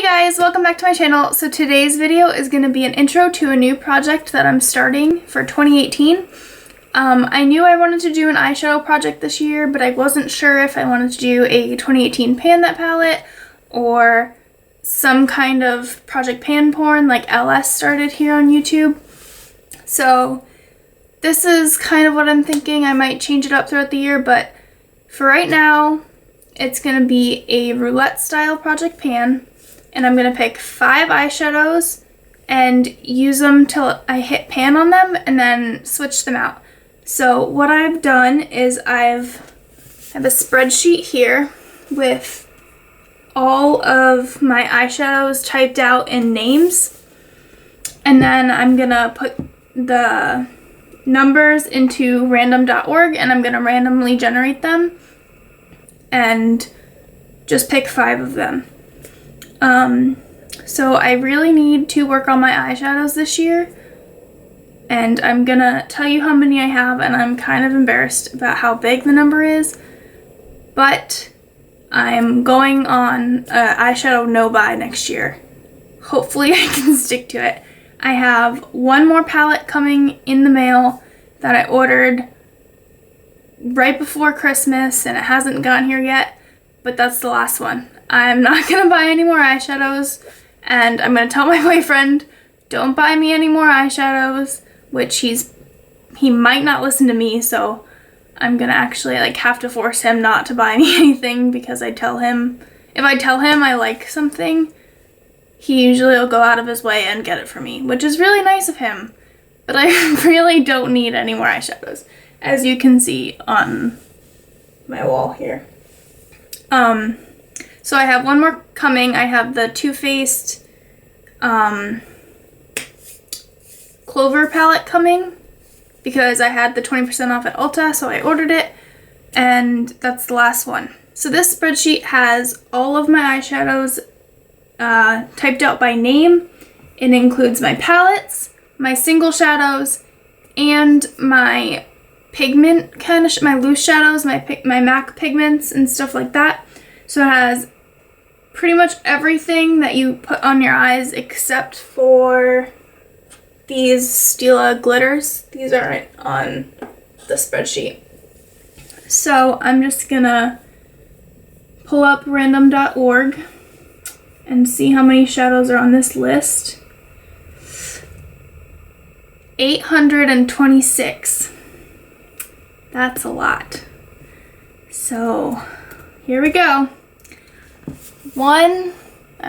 Guys, welcome back to my channel. So today's video is going to be an intro to a new project that I'm starting for 2018. I knew I wanted to do an eyeshadow project this year, but I wasn't sure if I wanted to do a 2018 pan that palette or some kind of project pan porn like LS started here on YouTube. So this is kind of what I'm thinking. I might change it up throughout the year, but for right now, it's going to be a roulette style project pan. And I'm going to pick 5 eyeshadows and use them till I hit pan on them and then switch them out. So what I've done is I have a spreadsheet here with all of my eyeshadows typed out in names. And then I'm going to put the numbers into random.org and I'm going to randomly generate them and just pick 5 of them. So I really need to work on my eyeshadows this year, and I'm gonna tell you how many I have, and I'm kind of embarrassed about how big the number is, but I'm going on eyeshadow no-buy next year. Hopefully I can stick to it. I have one more palette coming in the mail that I ordered right before Christmas, and it hasn't gotten here yet, but that's the last one. I'm not going to buy any more eyeshadows, and I'm going to tell my boyfriend, don't buy me any more eyeshadows, which he might not listen to me, so I'm going to actually have to force him not to buy me anything, because if I tell him I like something, he usually will go out of his way and get it for me, which is really nice of him, but I really don't need any more eyeshadows, as you can see on my wall here. So I have one more coming. I have the Too Faced Clover palette coming because I had the 20% off at Ulta, so I ordered it, and that's the last one. So this spreadsheet has all of my eyeshadows typed out by name. It includes my palettes, my single shadows, and my pigment my loose shadows, my MAC pigments and stuff like that. So it has pretty much everything that you put on your eyes except for these Stila glitters. These aren't on the spreadsheet. So I'm just gonna pull up random.org and see how many shadows are on this list. 826. That's a lot. So here we go. I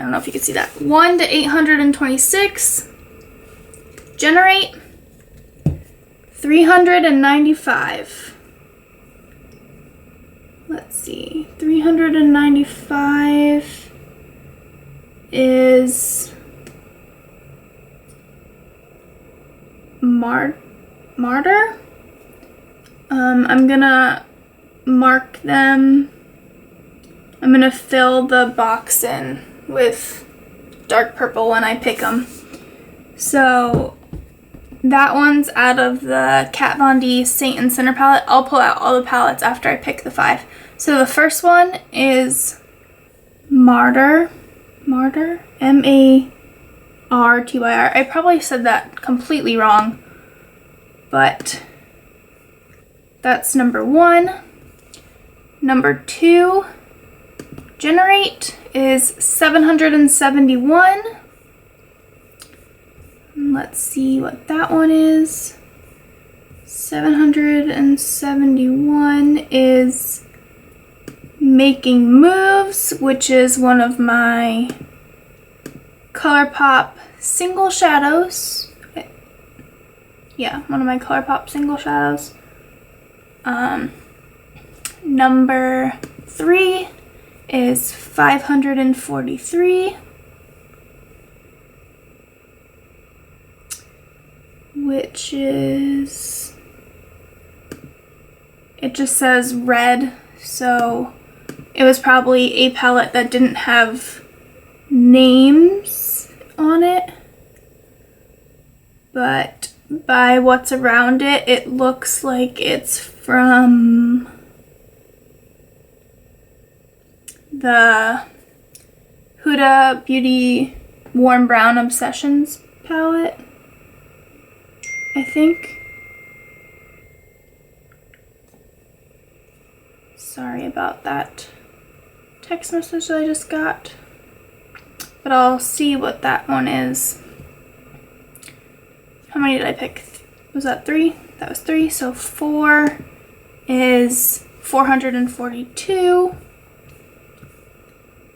don't know if you can see that. 1 to 826. Generate 395. Let's see. 395 is Martyr. I'm gonna mark them. I'm gonna fill the box in with dark purple when I pick them. So that one's out of the Kat Von D Saint and Sinner palette. I'll pull out all the palettes after I pick the 5. So the first one is Martyr, M-A-R-T-Y-R. I probably said that completely wrong, but that's number 1. Number 2, Generate, is 771. Let's see what that one is. 771 is Making Moves, which is one of my ColourPop single shadows. Yeah, one of my ColourPop single shadows. Number 3 is 543, which is, it just says red, so it was probably a palette that didn't have names on it, but by what's around it, it looks like it's from the Huda Beauty Warm Brown Obsessions palette, I think. Sorry about that text message that I just got, but I'll see what that one is. How many did I pick? Was that 3? That was 3, so 4 is 442,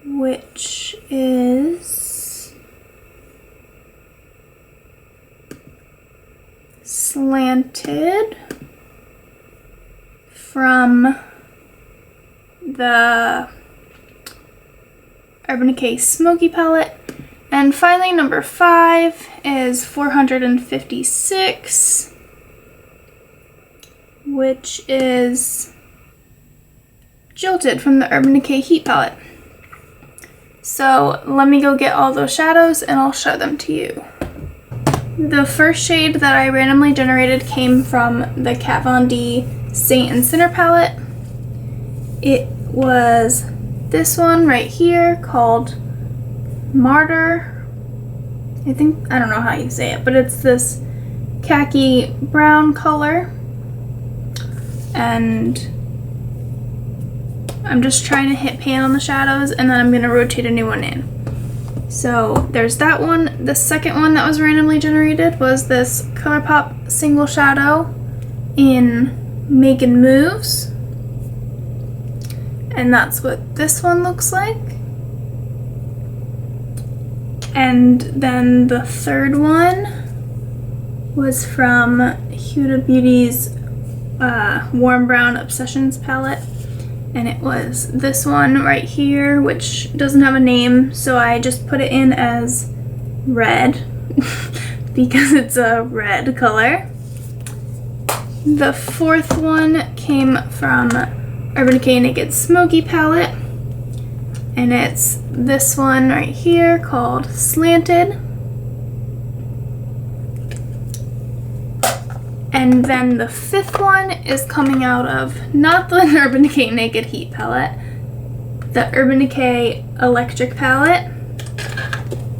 which is Slanted from the Urban Decay Smoky palette. And finally, number 5 is 456, which is Jilted from the Urban Decay Heat palette. So let me go get all those shadows and I'll show them to you. The first shade that I randomly generated came from the Kat Von D Saint and Sinner palette. It was this one right here called Martyr. I don't know how you say it, but it's this khaki brown color. And I'm just trying to hit pan on the shadows, and then I'm going to rotate a new one in. So there's that one. The second one that was randomly generated was this ColourPop single shadow in Making Moves. And that's what this one looks like. And then the third one was from Huda Beauty's Warm Brown Obsessions palette. And it was this one right here, which doesn't have a name, so I just put it in as red because it's a red color. The fourth one came from Urban Decay Naked Smoky palette, and it's this one right here called Slanted. And then the fifth one is coming out of not the Urban Decay Naked Heat palette, the Urban Decay Electric palette.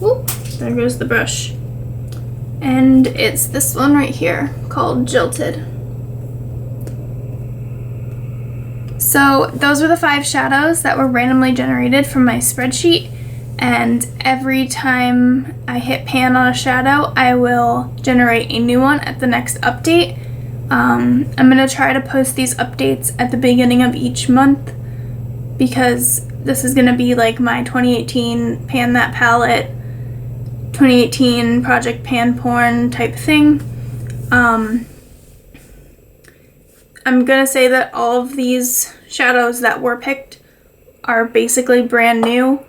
Oop, there goes the brush. And it's this one right here called Jilted. So those were the 5 shadows that were randomly generated from my spreadsheet, and every time I hit pan on a shadow, I will generate a new one at the next update. I'm going to try to post these updates at the beginning of each month because this is going to be like my 2018 Pan That Palette, 2018 Project Pan Porn type thing. I'm going to say that all of these shadows that were picked are basically brand new.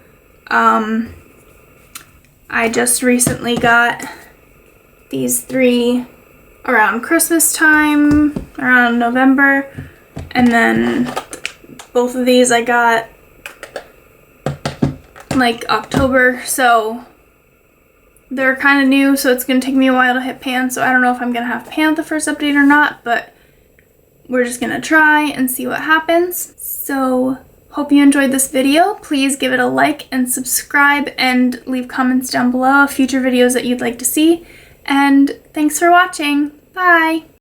I just recently got these 3 around Christmas time, around November, and then both of these I got like October, so they're kind of new, so it's going to take me a while to hit pan, so I don't know if I'm going to have pan at the first update or not, but we're just going to try and see what happens. So hope you enjoyed this video. Please give it a like and subscribe and leave comments down below of future videos that you'd like to see. And thanks for watching. Bye!